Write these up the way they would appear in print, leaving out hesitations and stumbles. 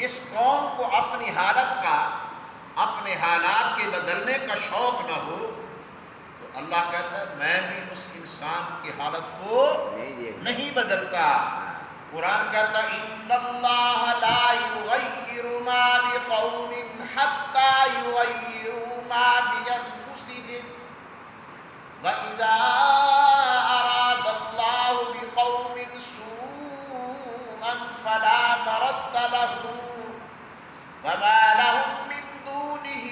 جس قوم کو اپنی حالت کا، اپنے حالات کے بدلنے کا شوق نہ ہو، تو اللہ کہتا ہے میں بھی اس انسان کی حالت کو نہیں بدلتا۔ قرآن کہتا ہے ان اللہ لا یغیر ما بقوم حتی یغیروا ما بانفسہم وَإِذَا أَرَادَ اللَّهُ بِقَوْمٍ سُوءًا فَلَا مَرَدَّ لَهُ وَمَا لَهُم مِّن دُونِهِ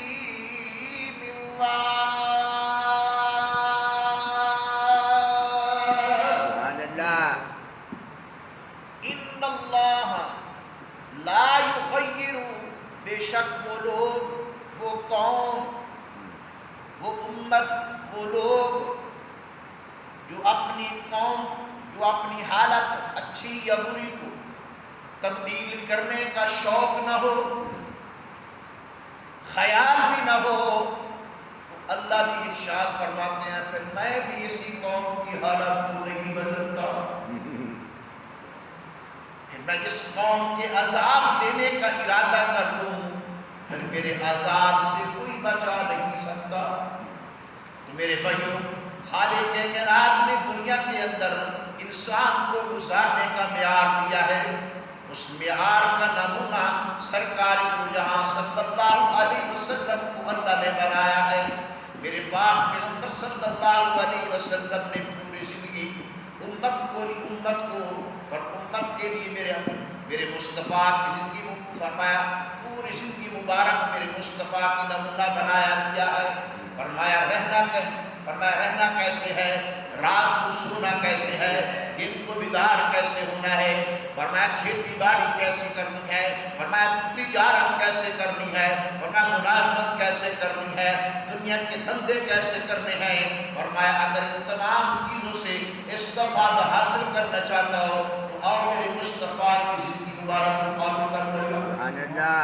مِن وَالٍ۔ إِنَّ اللَّهَ لَا يُغَيِّرُ، بے شک وہ لوگ، وہ قوم، وہ امت، وہ لوگ جو اپنی قوم، جو اپنی حالت اچھی یا بری کو تبدیل کرنے کا شوق نہ ہو، خیال بھی نہ ہو، تو اللہ بھی ارشاد فرماتے ہیں پھر میں بھی اسی قوم کی حالت کو نہیں بدلتا، پھر میں جس قوم کے عذاب دینے کا ارادہ کر لوں پھر میرے عذاب سے کوئی بچا نہیں سکتا۔ میرے بھائیوں، خالق کائنات نے دنیا کے اندر انسان کو گزارنے کا معیار دیا ہے، اس معیار کا نمونہ سرکار دو جہاں صلی اللہ علیہ وسلم کو اللہ نے بنایا ہے۔ میرے پاک پیغمبر صلی اللہ علیہ وسلم نے پوری زندگی امت کو اور امت کے لیے میرے مصطفیٰ کی زندگی فرمایا، پوری زندگی مبارک میرے مصطفیٰ کی نمونہ بنایا دیا ہے۔ فرمایا رہنا کیسے ہے، رات کو سونا کیسے ہے، دن کو بیدار کیسے ہونا ہے، فرمایا کھیتی باڑی کیسے کرنی ہے، فرمایا تجارت کیسے کرنی ہے، فرمایا ملازمت کیسے کرنی ہے، دنیا کے دھندے کیسے کرنے ہیں۔ فرمایا اگر ان تمام چیزوں سے استفادہ حاصل کرنا چاہتا ہو تو اور میرے مصطفیٰ کی زندگی مبارک کو فالو کر لو۔ سبحان اللہ۔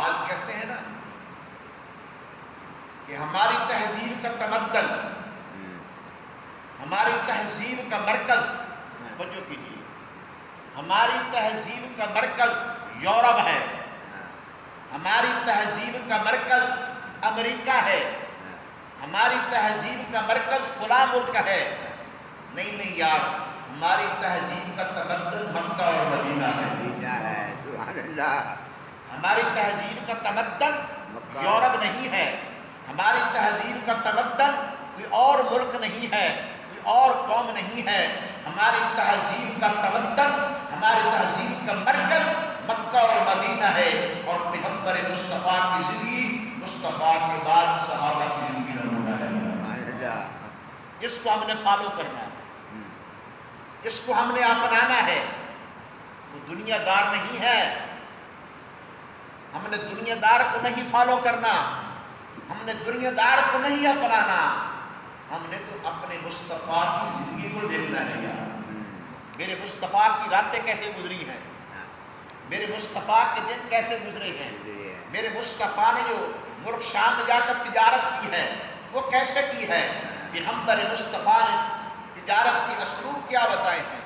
آج کہتے ہیں نا کہ ہماری تہذیب کا تمدن، ہماری تہذیب کا مرکز، توجہ کیجیے، ہماری تہذیب کا مرکز یورپ ہے، ہماری تہذیب کا مرکز امریکہ ہے، ہماری تہذیب کا مرکز فلاں ملک ہے۔ نہیں یار، ہماری تہذیب کا تمدن مکہ اور مدینہ ہے۔ سبحان اللہ۔ ہماری تہذیب کا تمدن یورپ نہیں ہے، ہماری تہذیب کا تمدن کوئی اور ملک نہیں ہے، کوئی اور قوم نہیں ہے، ہماری تہذیب کا تمدن، ہماری تہذیب کا مرکز مکہ اور مدینہ ہے۔ اور پیغمبر مصطفیٰ کی زندگی، مصطفیٰ کے بعد صحابہ کی زندگی نمونہ ہے۔ اس کو ہم نے فالو کرنا ہے، اس کو ہم نے اپنانا ہے۔ وہ دنیا دار نہیں ہے، ہم نے دنیا دار کو نہیں فالو کرنا، ہم نے دنیا دار کو نہیں اپنانا، ہم نے تو اپنے مصطفیٰ کی زندگی کو دیکھنا ہے۔ یار میرے مصطفیٰ کی راتیں کیسے گزری ہیں، میرے مصطفیٰ کے دن کیسے گزرے ہیں، میرے مصطفیٰ نے جو ملک شام میں جا کر تجارت کی ہے وہ کیسے کی ہے، پیغمبر مصطفیٰ نے تجارت کے اسلوب کیا بتائے ہیں،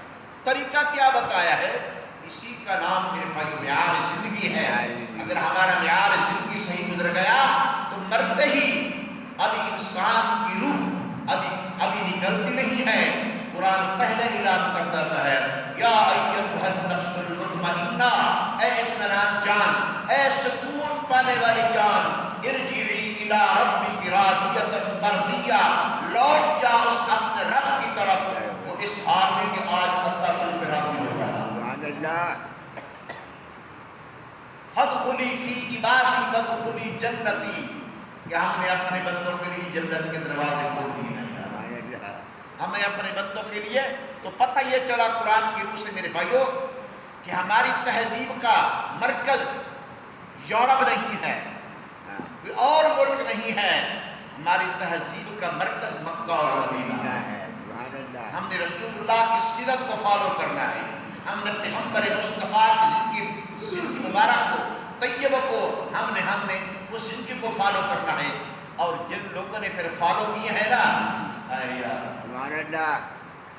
طریقہ کیا بتایا ہے۔ اسی کا نام میرے بھائی معیار زندگی ہے۔ اگر ہمارا معیار زندگی صحیح گزر گیا تو مرتے ہی ابھی انسان کی روح ابھی نکلتی نہیں ہے۔ قرآن پہلے اعلان کر دیتا ہے یا ایھا النفس المطمئنہ، اے اطمینان جان، اے سکون پانے والی جان، ارجعی الی ربک راضیۃ مرضیہ، لوٹ جا اس اپنے رب کی طرف، وہ اس حال میں کہ آج اللہ تجھ پہ راضی ہو گیا۔ فادخلی فی عبادی وادخلی جنتی، کہ ہم نے اپنے بندوں کے لیے جنت کے دروازے کھول دیے ہیں۔ ہمیں اپنے بندوں کے لیے تو پتہ یہ چلا قرآن کی روح سے میرے بھائیوں کہ ہماری تہذیب کا مرکز یورپ نہیں ہے، کوئی اور ملک نہیں ہے، ہماری تہذیب کا مرکز مکہ اور مدینہ ہے۔ ہم نے رسول اللہ کی سیرت کو فالو کرنا ہے، ہم نے پیغمبر مصطفیٰ کی زندگی مبارک کو، طیبہ کو ہم نے اس زندگی کو فالو کرنا ہے۔ اور جن لوگوں نے پھر فالو کیے ہیں نا، سبحان اللہ،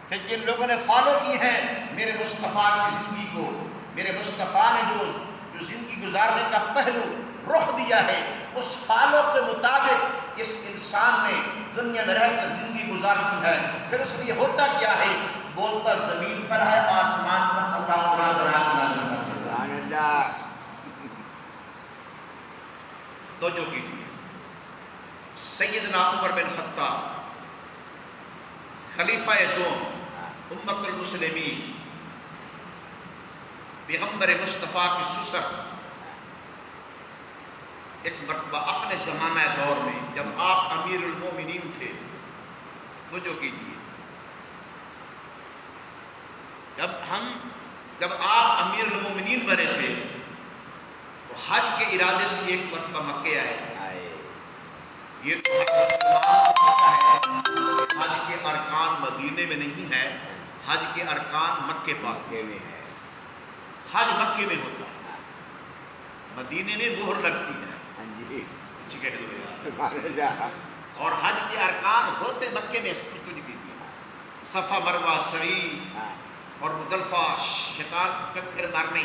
پھر جن لوگوں نے فالو کی ہیں میرے مصطفیٰ کی زندگی کو، میرے مصطفیٰ نے جو زندگی گزارنے کا پہلو رخ دیا ہے، اس فالو کے مطابق اس انسان نے دنیا میں رہ کر زندگی گزارتی ہے۔ پھر اس لیے ہوتا کیا ہے؟ بولتا زمین پر ہے، آسمان پر اللہ قرآن نازل کرتا ہے۔ تو جو کیجیے سیدنا عمر بن خطاب خلیفہ دوم امت المسلمین، پیغمبر مصطفیٰ کی سسر، ایک مرتبہ اپنے زمانہ دور میں جب آپ امیر المومنین تھے، تو جو کیجیے جب آپ امیر المومنین بنے تھے تو حج کے ارادے سے ایک مرتبہ مکے آئے۔ یہ تو مسلمان کو پتہ ہے حج کے ارکان مدینے میں نہیں ہے، حج کے ارکان مکے پاک میں ہے۔ حج مکے میں ہوتا ہے، مدینے میں مہر لگتی ہے، اور حج کے ارکان ہوتے مکے میں۔ صفا مروہ سعی اور مزدلفہ شکار پھر مارنے،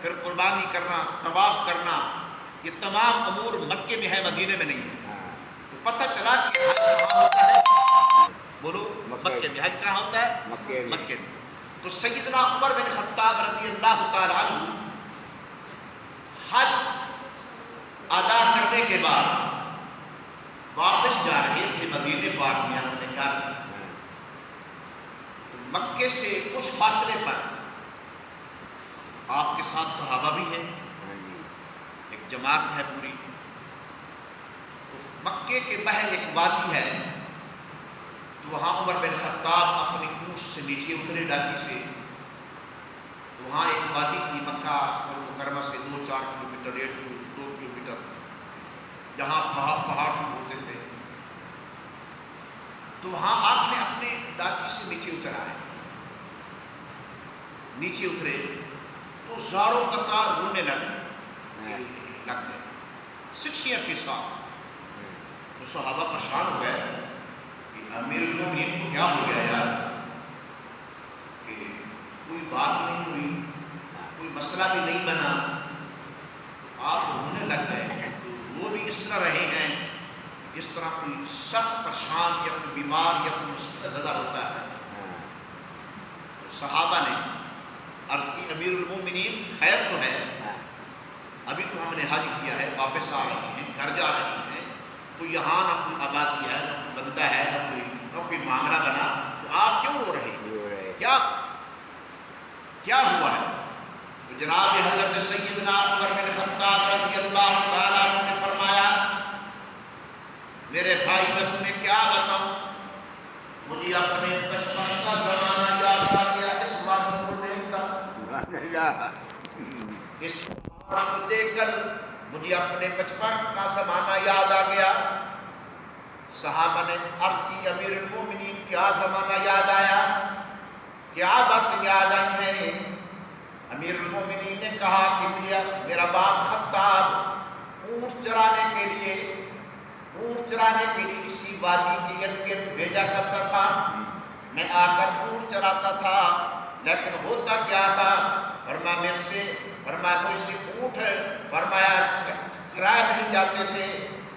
پھر قربانی کرنا، طواف کرنا، یہ تمام امور مکے میں ہے، مدینے میں نہیں ہے۔ تو پتہ چلا کہ حج کہاں ہوتا ہے؟ بولو مکے میں۔ حج کہاں ہوتا ہے؟ مکے میں۔ تو سیدنا عمر بن خطاب رضی اللہ تعالی عنہ حج ادا کرنے کے بعد واپس جا رہے تھے مدینے پاک میں اپنے گھر۔ مکے سے کچھ فاصلے پر آپ کے ساتھ صحابہ بھی ہیں، ایک جماعت ہے پوری۔ تو مکے کے باہر ایک وادی ہے، تو وہاں عمر بن خطاب اپنی اونٹ سے نیچے اترے ڈاکی سے۔ تو وہاں ایک وادی تھی مکہ مکرمہ سے 2-4 کلومیٹر، 1-2 کلومیٹر، جہاں پہاڑ ہوتے تھے۔ تو وہاں آپ نے اپنے ڈاکی سے نیچے اترا ہے۔ نیچے اترے تو زاروں قطار رونے لگ گئے سکسیاں کے ساتھ۔ تو صحابہ پریشان ہو گئے کہ امیر المومنین کو کیا ہو گیا یار، کہ کوئی بات نہیں ہوئی، کوئی مسئلہ بھی نہیں بنا، آپ رونے لگ گئے۔ تو وہ بھی اس طرح رہے ہیں جس طرح کوئی سخت پریشان یا کوئی بیمار یا کوئی مصیبت زدہ ہوتا ہے۔ تو صحابہ نے عرض کی امیر المومنین خیر تو ہے، ابھی تو ہم نے حج کیا ہے، واپس آ رہے ہیں، گھر جا رہے ہیں، تو یہاں نہ کوئی آبادی ہے، نہ کوئی بندہ ہے، نہ کوئی معاملہ بنا، تو آپ کیوں رو رہے ہیں؟ کیا ہوا ہے؟ تو جناب حضرت سیدنا عمر بن خطاب رضی اللہ تعالیٰ عنہ نے فرمایا، میرے بھائی میں تمہیں کیا بتاؤں، مجھے اپنے بچپن کا زمانہ یاد آ گیا اس وادی کو دیکھ کر، اس وادی کو دیکھ کر مجھے اپنے بچپن کا زمانہ یاد آ گیا۔ صحابہ نے عرض کی امیر المومنین کیا زمانہ یاد آیا، کیا بات یاد آئی ہے؟ امیر المومنین نے کہا کہ مجھے میرا باپ خطاب اونٹ چرانے کے لیے اسی وادی کے ارد گرد بھیجا کرتا تھا، میں آ کر اونٹ چراتا تھا، لیکن ہوتا کیا تھا؟ فرمایا مجھ سے اونٹ چرائے نہیں جاتے تھے،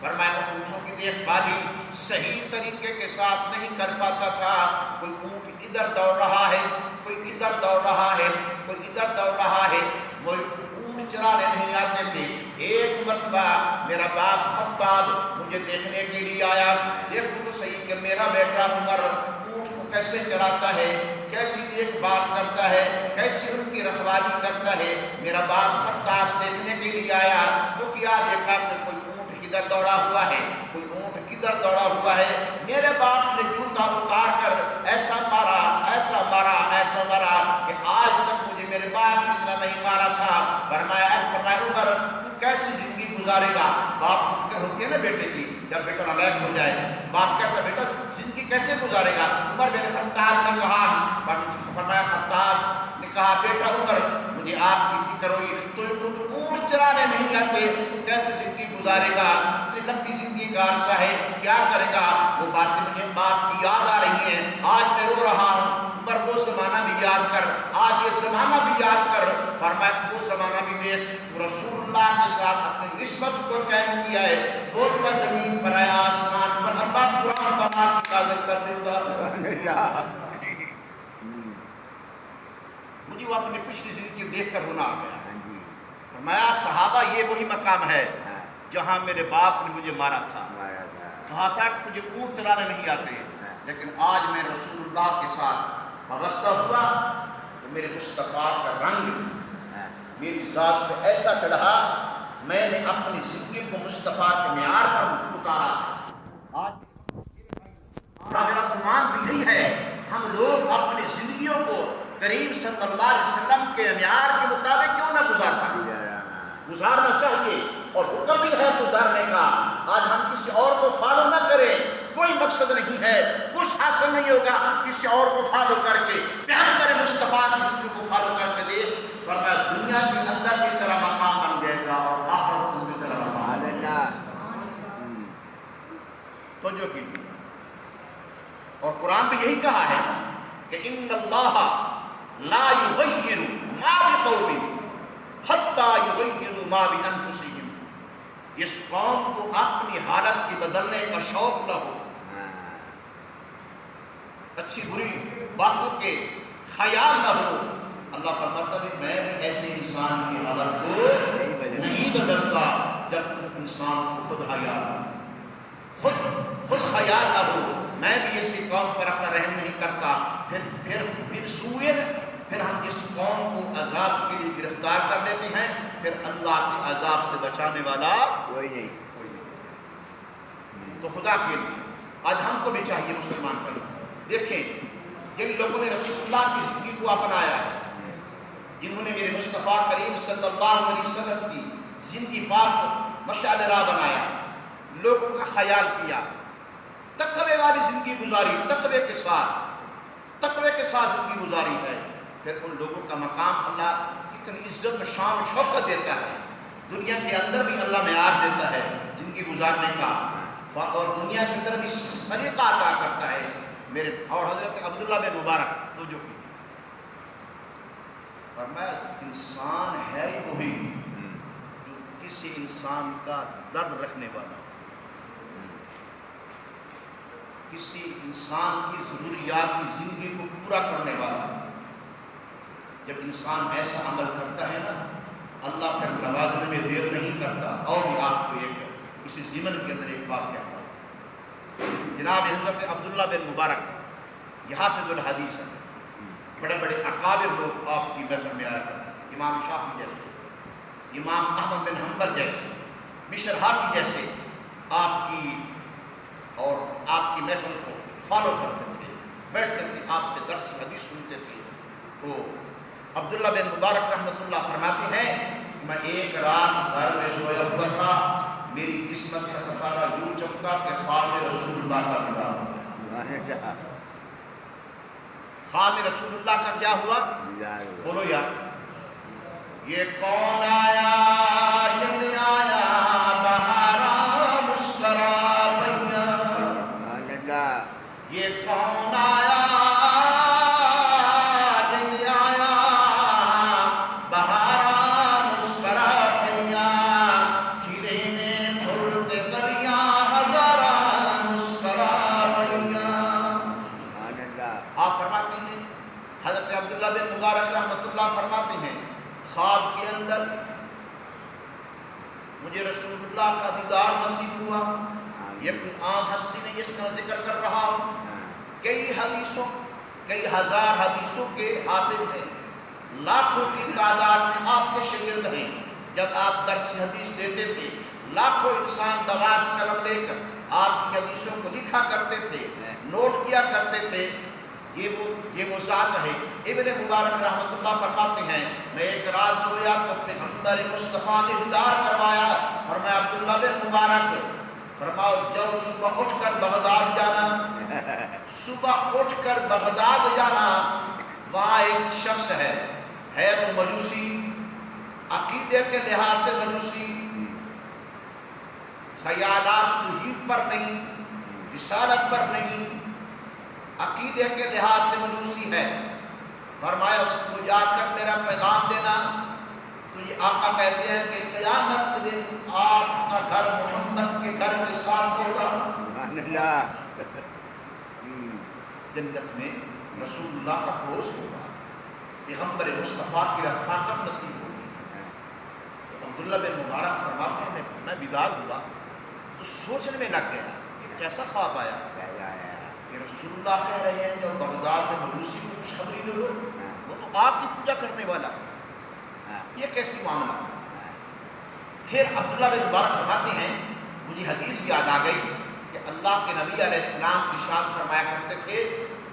فرمایا اونٹوں کی دیکھ بھالی صحیح طریقے کے ساتھ نہیں کر پاتا تھا، کوئی اونٹ ادھر دوڑ رہا ہے، کوئی ادھر دوڑ رہا ہے، کوئی ادھر دوڑ رہا ہے، وہ اونٹ چرانے نہیں آتے تھے۔ ایک مرتبہ میرا باپ خطاب مجھے دیکھنے کے لیے آیا، دیکھو تو صحیح کہ میرا بیٹا عمر اونٹ کو کیسے چراتا ہے، کیسی دیکھ بھال کرتا ہے، کیسی ان کی رکھوالی کرتا ہے۔ میرا باپ خطاب دیکھنے کے لیے آیا تو کیا دیکھا کہ کوئی اونٹ کدھر دوڑا ہوا ہے، کوئی اونٹ کدھر دوڑا ہوا ہے۔ میرے باپ نے جوتا اتار کر ایسا مارا کہ آج تک مجھے میرے باپ اتنا نہیں مارا تھا۔ فرمایا عمر تو کیسی زندگی گزارے گا؟ باپ کو فکر ہوتی ہے نا بیٹے کی، جب بیٹا نالائق ہو جائے باپ کہتا ہے بیٹا زندگی کیسے گزارے گا؟ عمر بن خطاب نے کہا، فرمایا خطاب نے کہا بیٹا عمر مجھے آپ کی فکر ہوئی، تو اونٹ چرانے نہیں آتے تو کیسے زندگی گزارے گا؟ اتنی لمبی زندگی کا عرصہ ہے، کیا کرے گا؟ وہ باتیں مجھے بات کی یاد آ رہی ہیں، آج میں رو رہا ہوں، پر وہ زمانہ بھی یاد کر، آج یہ زمانہ بھی یاد کر۔ فرمایا وہ زمانہ بھی دیکھ، تو رسول اللہ کے ساتھ اپنی نسبت کو قائم کیا ہے، بولتا زمین پر آیا آسمان پر، اللہ قرآن بنا کے نازل کر دیتا۔ مجھے وہ اپنی پچھلی زندگی دیکھ کر رونا آ گیا۔ فرمایا صحابہ یہ وہی مقام ہے جہاں میرے باپ نے مجھے مارا تھا، کہا تھا کہ تجھے اونٹ چلانے نہیں آتے، لیکن آج میں رسول اللہ کے ساتھ وابستہ ہوا تو میرے مصطفیٰ کا رنگ میری ذات پہ ایسا چڑھا، میں نے اپنی زندگی کو مصطفیٰ کے معیار پر اتارا۔ آج میرا عنوان بھی یہی ہے، ہم لوگ اپنی زندگیوں کو کریم صلی اللہ علیہ وسلم کے معیار کے مطابق کیوں نہ گزار پائیں؟ گزارنا چاہیے اور حکم بھی ہے گزارنے کا۔ آج ہم کسی اور کو فالو نہ کریں، کوئی مقصد نہیں ہے، کچھ حاصل نہیں ہوگا کسی اور کو فالو کر کے، پیغمبر مصطفیٰ کی زندگی کو فالو کر کے دے۔ فرمایا دنیا کے اندر کی طرح مقام بن جائے گا اور آخرت کی طرح مقام۔ توجہ کیجیے، اور قرآن بھی یہی کہا ہے کہ ان اللہ لا یغیر ما بقوم حتی یغیروا ما بانفسہم، اس قوم کو اپنی حالت کی بدلنے کا شوق نہ ہو، اچھی بری باتوں کے خیال نہ ہو۔ اللہ فرماتا ہے میں بھی ایسے انسان کی حالت کو نہیں بدلتا جب تک انسان کو خود خیال نہ ہو۔ میں بھی اسی قوم پر اپنا رحم نہیں کرتا۔ پھر ہم اس قوم کو عذاب کے لیے گرفتار کر لیتے ہیں، پھر اللہ کے عذاب سے بچانے والا کوئی نہیں۔ تو خدا کے لیے آج ہم کو بھی چاہیے مسلمان بھائی، دیکھیں جن لوگوں نے رسول اللہ کی زندگی کو اپنایا ہے، جنہوں نے میرے مصطفیٰ کریم صلی اللہ علیہ وسلم کی زندگی پاک کو مشعل راہ بنایا، لوگوں کا خیال کیا، تقوی والی زندگی گزاری، تقوی کے ساتھ زندگی گزاری ہے، پھر ان لوگوں کا مقام اللہ اتنی عزت و شان و شوکت دیتا ہے، دنیا کے اندر بھی اللہ معیار دیتا ہے زندگی گزارنے کا، اور دنیا کے اندر بھی سلیقہ عطا کرتا ہے۔ میرے اور حضرت عبداللہ بن مبارک تو جو فرمایا انسان ہے وہی جو کسی انسان کا درد رکھنے والا ہو، کسی انسان کی ضروریات کی زندگی کو پورا کرنے والا ہو۔ جب انسان ایسا عمل کرتا ہے نا، اللہ پھر نوازنے میں دیر نہیں کرتا۔ اور بھی آپ کو ایک اسی ضمن کے اندر ایک بات کہتا ہوں، جناب حضرت عبداللہ بن مبارک یہ حافظ الحدیث ہے، بڑے بڑے اکابر لوگ آپ کی محفل میں آیا کرتے ہیں، امام شافعی جیسے، امام احمد بن حنبل جیسے، مشر حافظ جیسے آپ کی اور آپ کی محفل کو فالو کرتے تھے، بیٹھتے تھے، آپ سے درس حدیث سنتے تھے۔ تو عبداللہ بن مبارک رحمۃ اللہ فرماتے ہیں میں ایک رات گھر میں سویا ہوا تھا، میری قسمت کا ستارہ یوں چمکا کہ خواب میں رسول اللہ کا ملا۔ خواب میں رسول اللہ کا کیا ہوا؟ بولو یار، یہ کون آیا جب آیا بہارا مسکرا بھیا، یہ کون آیا جب آیا بہارا مسکرا بھیا، کھلے نے دھلتے کریاں ہزارہ مسکرا بھیا۔ آپ فرماتے ہیں، حضرت عبداللہ بن مبارک رحمۃ اللہ فرماتے ہیں خواب کے اندر مجھے رسول اللہ کا دیدار نصیب ہوا، یہ کوئی عام ہستی نہیں جس کا ذکر کر رہا ہوں، کئی ہزار حدیثوں کے حافظ ہیں، لاکھوں کی تعداد میں آپ کے شاگرد ہیں، جب آپ درس حدیث دیتے تھے لاکھوں انسان دوات قلم لے کر آپ کی حدیثوں کو لکھا کرتے تھے، نوٹ کیا کرتے تھے۔ یہ وہ ذات ہے۔ ابن مبارک رحمۃ اللہ فرماتے ہیں میں ایک رات سویا تو پیغمبر مصطفیٰ نے دیدار کروایا۔ فرمایا عبداللہ بن مبارک فرماؤ جب صبح اٹھ کر بغداد جانا، صبح اٹھ کر بغداد جانا، وہاں ایک شخص ہے تو مجوسی، عقیدے کے لحاظ سے مجوسی، خیالات توحید پر نہیں، رسالت پر نہیں، عقیدے کے لحاظ سے مجوسی ہے۔ فرمایا اس کو جا کر میرا پیغام دینا۔ تو یہ آقا کہتے ہیں کہ قیامت کے دن آپ کا گھر محمد کے گھر کے ساتھ ہوگا۔ سبحان اللہ۔ جنت میں رسول اللہ کا پڑوس ہوگا، پیغمبر مصطفیٰ کی رفاقت نصیب ہوگی۔ تو عبداللہ بن مبارک فرماتے ہیں میں بیدار ہوا تو سوچنے میں لگ گیا کہ کیسا خواب آیا کہ رسول اللہ کہہ رہے ہیں جو بغداد میں مجوسی کو خوشخبری دے دو، وہ تو آپ کی پوجا کرنے والا، یہ کیسی معاملہ۔ پھر عبداللہ بن مبارک فرماتے ہیں مجھے حدیث یاد آ گئی کہ اللہ کے نبی علیہ السلام ارشاد فرمایا کرتے تھے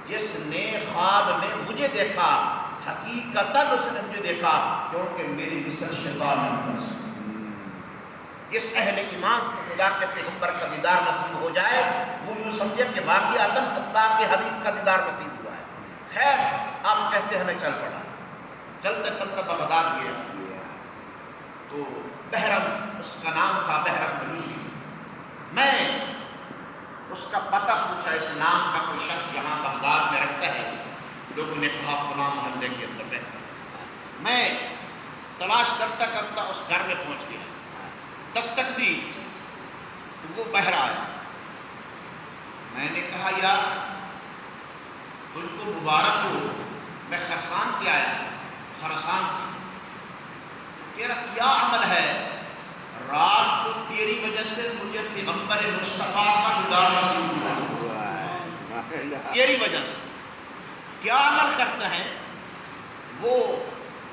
جس نے خواب میں مجھے دیکھا حقیقتاً اس نے مجھے دیکھا، کیونکہ میری مثل شیطان نہیں کر سکتا۔ اس اہل ایمان کو خدا کے پیغمبر کا دیدار نصیب ہو جائے وہ یوں سمجھے کہ واقعاتاً اللہ کے حبیب کا دیدار نصیب ہوا ہے۔ خیر آپ کہتے ہیں میں چل پڑا، چلتے چلتے بغداد گیا تو بحرم اس کا نام تھا، بحرم بلوچی۔ میں اس کا پتہ پوچھا، اس نام کا کوئی شخص یہاں بغداد میں رہتا ہے؟ لوگوں نے کہا فلاں محلے کے اندر رہتا ہے۔ میں تلاش کرتا کرتا اس گھر میں پہنچ گیا، دستک دی تو وہ بہرا آیا۔ میں نے کہا یار تجھ کو مبارک ہو، میں خرسان سے آیا، خرسان سے، تیرا کیا عمل ہے؟ رات کو تیری وجہ سے مجھے پیغمبر مصطفیٰ کا دیدار نصیب ہوا، تیری وجہ سے۔ کیا عمل کرتا ہے؟ وہ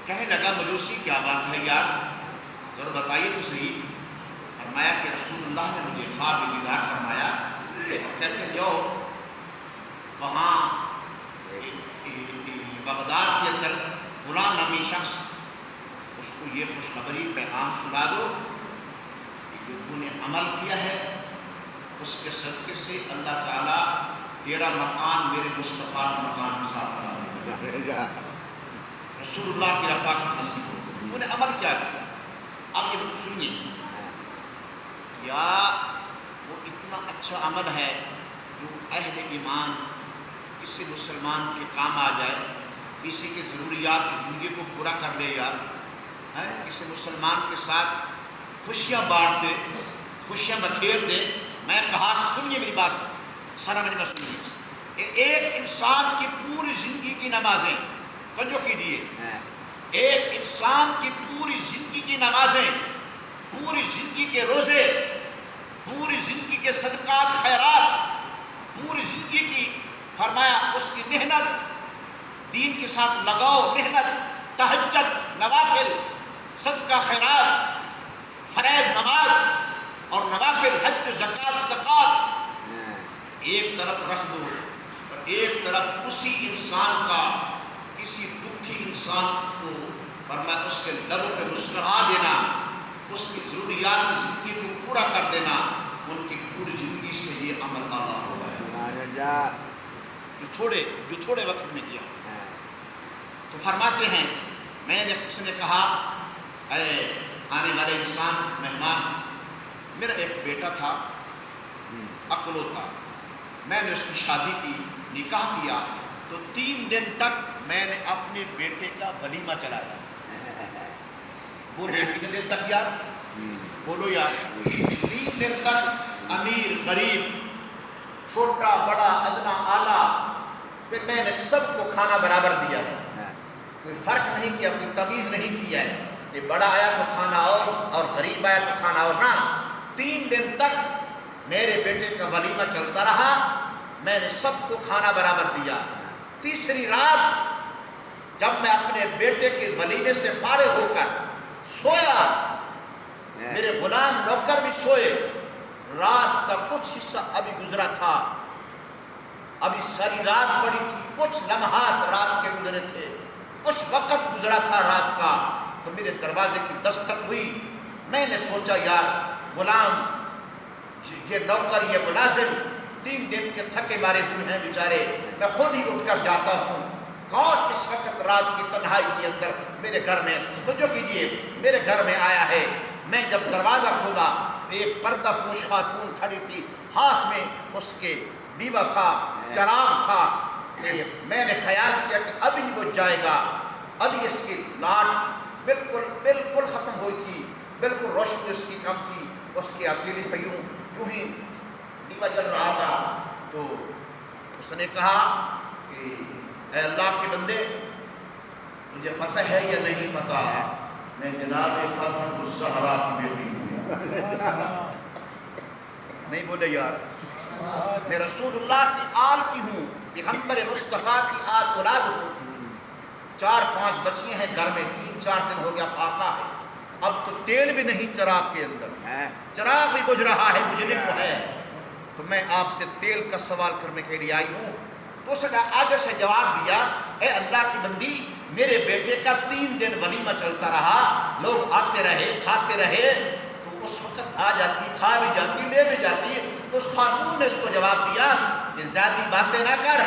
کہنے لگا مجوسی کیا بات ہے یار، ذرا بتائیے تو صحیح۔ فرمایا کہ رسول اللہ نے مجھے خواب میں دیدار فرمایا، کہتے جو وہاں بغداد کے اندر فلاں نامی شخص، اس کو یہ خوشخبری پیغام سنا دو کہ جو انہوں نے عمل کیا ہے اس کے صدقے سے اللہ تعالیٰ تیرا مکان میرے مصطفیٰ کا مکان کے ساتھ بنا دے گا، رسول اللہ کی رفاقت نصیب ہو۔ انہوں نے عمل کیا کیا؟ اب یہ سنیے، یا وہ اتنا اچھا عمل ہے جو اہل ایمان کسی مسلمان کے کام آ جائے، کسی کے ضروریات کی زندگی کو پورا کر لے، یار کسی مسلمان کے ساتھ خوشیاں بانٹ دے، خوشیاں بکھیر دے۔ میں کہا سنیے میری بات، سارا مجھے سنیے، ایک انسان کی پوری زندگی کی نمازیں، توجہ کیجیے، ایک انسان کی پوری زندگی کی نمازیں، پوری زندگی کے روزے، پوری زندگی کے صدقات خیرات، پوری زندگی کی فرمایا اس کی محنت، دین کے ساتھ لگاؤ، محنت، تہجد، نوافل، صدقہ خیرات، فرائض نماز اور نوافل حج زکوٰۃ صدقات ایک طرف رکھ دو، اور ایک طرف اسی انسان کا، کسی دکھی انسان کو فرمایا اس کے لبوں پہ مسکرا دینا، اس کی ضروریات کی زندگی کو پورا کر دینا، ان کی پوری زندگی سے یہ عمل اللہ ہوگا جو تھوڑے وقت میں کیا۔ تو فرماتے ہیں اس نے کہا اے آنے والے انسان، مہمان، میرا ایک بیٹا تھا اکلوتا، میں نے اس کی شادی کی، نکاح کیا، تو 3 دن تک میں نے اپنے بیٹے کا ولیمہ چلایا۔ بولے کتنے دن تک یار؟ بولو یار، 3 دن تک امیر غریب، چھوٹا بڑا ادنا اعلیٰ، پھر میں نے سب کو کھانا برابر دیا، کوئی فرق نہیں کیا، کوئی تمیز نہیں کیا ہے کہ بڑا آیا تو کھانا اور غریب آیا تو کھانا اور، نہ، 3 دن تک میرے بیٹے کا ولیمہ چلتا رہا، میں نے سب کو کھانا برابر دیا۔ تیسری رات جب میں اپنے بیٹے کے ولیمے سے فارغ ہو کر سویا، میرے غلام نوکر بھی سوئے، رات کا کچھ حصہ ابھی گزرا تھا، ابھی ساری رات پڑی تھی، کچھ لمحات رات کے گزرے تھے، کچھ وقت گزرا تھا رات کا، تو میرے دروازے کی دستک ہوئی۔ میں نے سوچا یار غلام، یہ نوکر، یہ ملازم 3 دن کے تھکے مارے ہوئے ہیں بیچارے، میں خود ہی اٹھ کر جاتا ہوں، کون اس وقت رات کی تنہائی کے اندر میرے گھر میں، توجہ کیجیے، میرے گھر میں آیا ہے۔ میں جب دروازہ کھولا ایک پردہ پوش خاتون کھڑی تھی، ہاتھ میں اس کے بیوہ تھا، چراغ تھا. میں نے خیال کیا کہ ابھی وہ جائے گا، ابھی اس کی لاٹ بالکل ختم ہوئی تھی، بالکل روشنی اس کی کم تھی. اس کی ہتھیلی پہ یوں ہی دیوا جل رہا تھا. تو اس نے کہا کہ اے اللہ کے بندے، مجھے پتہ ہے یا نہیں پتہ، میں جناب فاطمہ الزہرا کی بیٹی ہوں. نہیں بولے یار، میں رسول اللہ کی آل کی ہوں، پیغمبر مصطفیٰ کی آل اولاد ہوں. 4-5 بچیاں ہیں گھر میں، 3-4 دن ہو گیا فاقہ ہے. اب تو تیل بھی نہیں چراغ کے اندر، چراغ بھی بجھ رہا ہے، بجھنے کو ہے. تو میں آپ سے تیل کا سوال کرنے کے لیے آئی ہوں. تو اس نے آگے سے جواب دیا، اے اللہ کی بندی، میرے بیٹے کا 3 دن ولیمہ چلتا رہا، لوگ آتے رہے، کھاتے رہے. تو اس وقت آ جاتی، کھا بھی جاتی، لے بھی جاتی. تو اس خاتون نے اس کو جواب دیا کہ زیادہ باتیں نہ کر،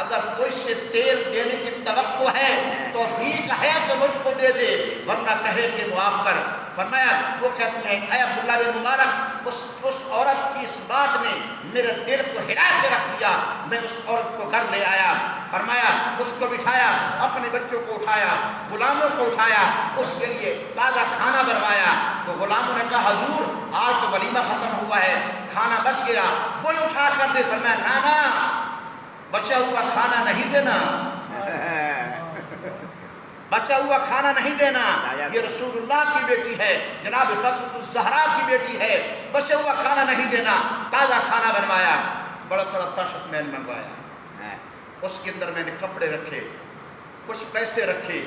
اگر تجھ سے تیل دینے کی توقع ہے، توفیق ہے تو مجھ کو دے دے، ورنہ کہے کہ معاف کر. فرمایا، وہ کہتی ہیں اے عبداللہ بن مبارک، اس عورت کی اس بات نے میرے دل کو ہلا کے رکھ دیا. میں اس عورت کو گھر لے آیا، فرمایا اس کو بٹھایا، اپنے بچوں کو اٹھایا، غلاموں کو اٹھایا، اس کے لیے تازہ کھانا بنوایا. تو غلاموں نے کہا حضور آج تو ولیمہ ختم ہوا ہے، کھانا بچ گیا، وہ اٹھا کر دے. فرمایا نانا، بچا ہوا کھانا نہیں دینا، بچا ہوا کھانا نہیں دینا. یہ رسول اللہ کی بیٹی ہے، جناب فاطمہ الزہرا کی بیٹی ہے، بچا ہوا کھانا نہیں دینا. تازہ کھانا بنوایا، بڑا سارا تاشت محل منگوایا. اس کے اندر میں نے کپڑے رکھے، کچھ پیسے رکھے،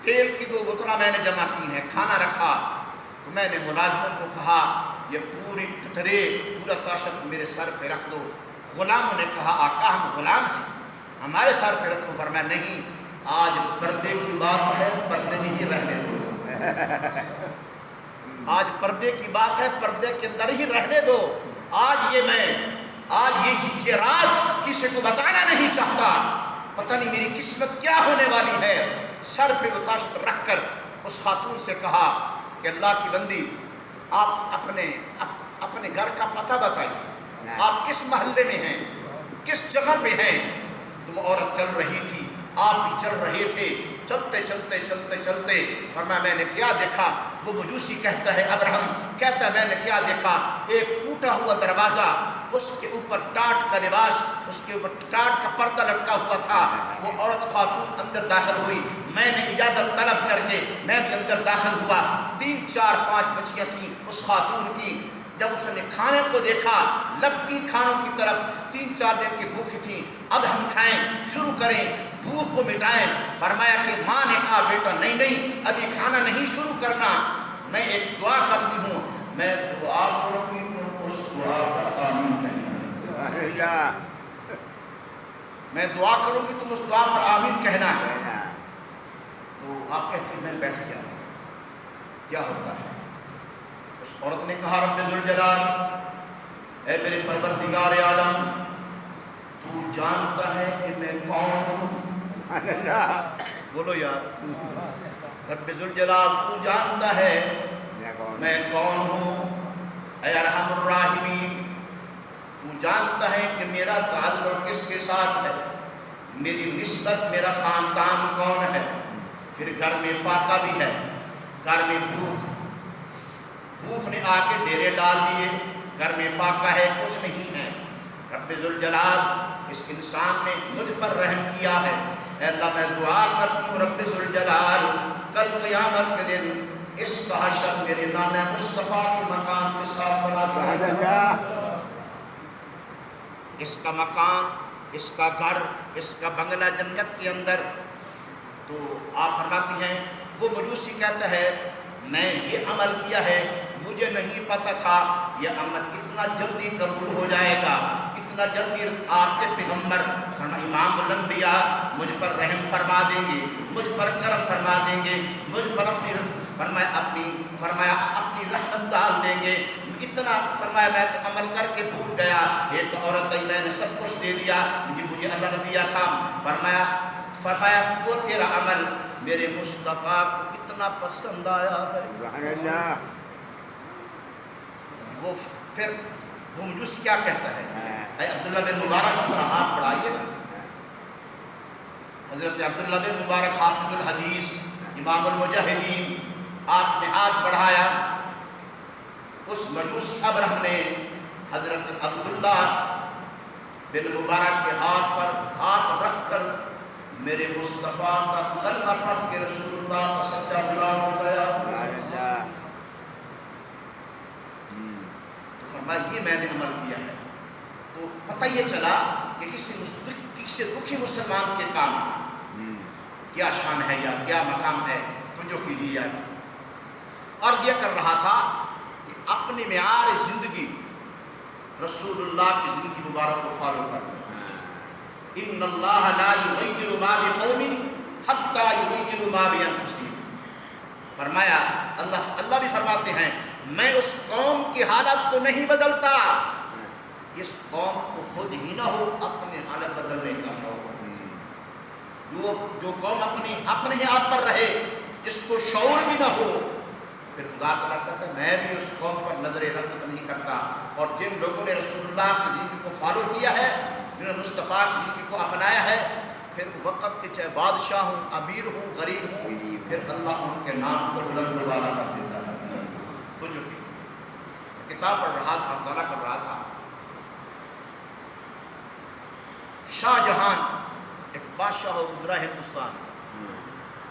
تیل کی 2 بوتلیں میں نے جمع کی ہیں، کھانا رکھا. تو میں نے ملازموں کو کہا یہ پوری ٹرے، پورا تاشت میرے سر پہ رکھ دو. غلاموں نے کہا آقا ہم غلام ہیں، ہمارے سر پہ رکھو. فرمایا نہیں، آج پردے کی بات ہے، پردے میں ہی رہنے دو. آج پردے کی بات ہے، پردے کے اندر ہی رہنے دو. آج یہ راز کسی کو بتانا نہیں چاہتا، پتہ نہیں میری قسمت کیا ہونے والی ہے. سر پہ وہ تاشت رکھ کر اس خاتون سے کہا کہ اللہ کی بندی، آپ اپنے گھر کا پتہ بتائیے، آپ کس محلے میں ہیں، کس جگہ پہ ہیں. تو وہ عورت چل رہی تھی، آپ بھی چل رہے تھے. چلتے فرمایا میں نے کیا دیکھا. وہ مجوسی کہتا ہے، ابراہم کہتا ہے میں نے کیا دیکھا، ایک ٹوٹا ہوا دروازہ، اس کے اوپر ٹاٹ کا لباس، اس کے اوپر ٹاٹ کا پردہ لٹکا ہوا تھا. وہ عورت خاتون اندر داخل ہوئی، میں نے اجازت طلب کر کے میں بھی اندر داخل ہوا. 3-4-5 بچیاں تھیں اس خاتون کی. جب اس نے کھانے کو دیکھا، لپکی کھانوں کی طرف، 3-4 دن کی بھوک تھی، اب ہم کھائیں، شروع کریں، بھوک کو مٹائیں. فرمایا کہ ماں نے کہا بیٹا نہیں، ابھی کھانا نہیں شروع کرنا، میں ایک دعا کرتی ہوں، میں دعا کروں گی تم اس دعا پر آمین کہنا. میں دعا کروں گی تم اس دعا پر آمین کہنا ہے. تو آپ کہتے ہیں میں بیٹھ گیا، کیا ہوتا ہے. اس عورت نے کہا رب ذوالجلال، اے میرے پروردگار عالم، تو جانتا ہے کہ میں کون ہوں. بولو یار، رب ذوالجلال تو جانتا ہے میں کون ہوں. اے ارحم الراحمین، تو جانتا ہے کہ میرا تعلق کس کے ساتھ ہے، میری نسبت، میرا خاندان کون ہے. پھر گھر میں فاقہ بھی ہے، گھر میں بھوک نے آ کے ڈیرے ڈال دیے، گھر میں فاقہ ہے، کچھ نہیں ہے. رب ذوالجلال اس انسان نے مجھ پر رحم کیا ہے. اے اللہ میں دعا کرتی ہوں رب ذوالجلال، کل قیامت کے دن اس کا حشر میرے نام مصطفیٰ کے مقام کے ساتھ بنا دے. اس کا مقام، اس کا گھر، اس کا بنگلہ جنت کے اندر. تو آپ فرماتی ہیں وہ مجوسی کہتا ہے میں یہ عمل کیا ہے، مجھے نہیں پتا تھا یہ عمل اتنا جلدی قبول ہو جائے گا، اتنا جلدی آپ کے پیغمبر امام الانبیاء مجھ پر رحم فرما دیں گے، مجھ پر کرم فرما دیں گے، مجھ پر اپنی رحمت ڈال دیں گے. اتنا فرمایا میں تو عمل کر کے بھول گیا. ایک عورت میں نے سب کچھ دے دیا مجھے اللہ نے دیا تھا. فرمایا وہ تیرا عمل میرے مصطفیٰ کو کتنا پسند آیا ہے. وہ پھر وہ مجوس کیا کہتا ہے؟ اے عبداللہ بن مبارک اپنا ہاتھ بڑھائیے. حضرت عبداللہ بن مبارک حافظ الحدیث امام المجاہدین، آپ نے ہاتھ بڑھایا. اس مجوسی ابرہ نے حضرت عبداللہ بن مبارک کے ہاتھ پر ہاتھ رکھ کر میرے مصطفیٰ کا کلمہ پڑھ کے رسول اللہ کا سچا غلام ہو گیا. تو فرمایا یہ میں نے عمل کیا ہے. تو پتہ یہ چلا کہ کسی رکھی مسلمان کے کام کیا شان ہے یا کیا مقام ہے. توجہ کیجیے. اور یہ کر رہا تھا کہ اپنی معیار زندگی رسول اللہ کی زندگی مبارک کو فالو کرنا. ان اللہ لا یغیر ما بقوم حتی یغیروا ما بانفسہم. فرمایا اللہ بھی فرماتے ہیں میں اس قوم کی حالت کو نہیں بدلتا اس قوم کو خود ہی نہ ہو اپنے حالت بدلنے کا شوق. جو قوم اپنے ہی آپ پر رہے اس کو شعور بھی نہ ہو پھر خدا تعالیٰ کہتا ہے میں بھی اس قوم پر نظر رحمت نہیں کرتا. اور جن لوگوں نے رسول اللہ کی زندگی کو فالو کیا ہے، جنہوں نے مصطفیٰ کی زندگی کو اپنایا ہے، پھر وقت کے چاہے بادشاہ ہوں، امیر ہوں، غریب ہوں، پھر اللہ ان کے نام کو بلند والا کر دیتا ہے. تو جو کتاب پڑھ رہا تھا، مطالعہ کر رہا تھا، شاہ جہان ایک بادشاہ ہو گزرا ہندوستان.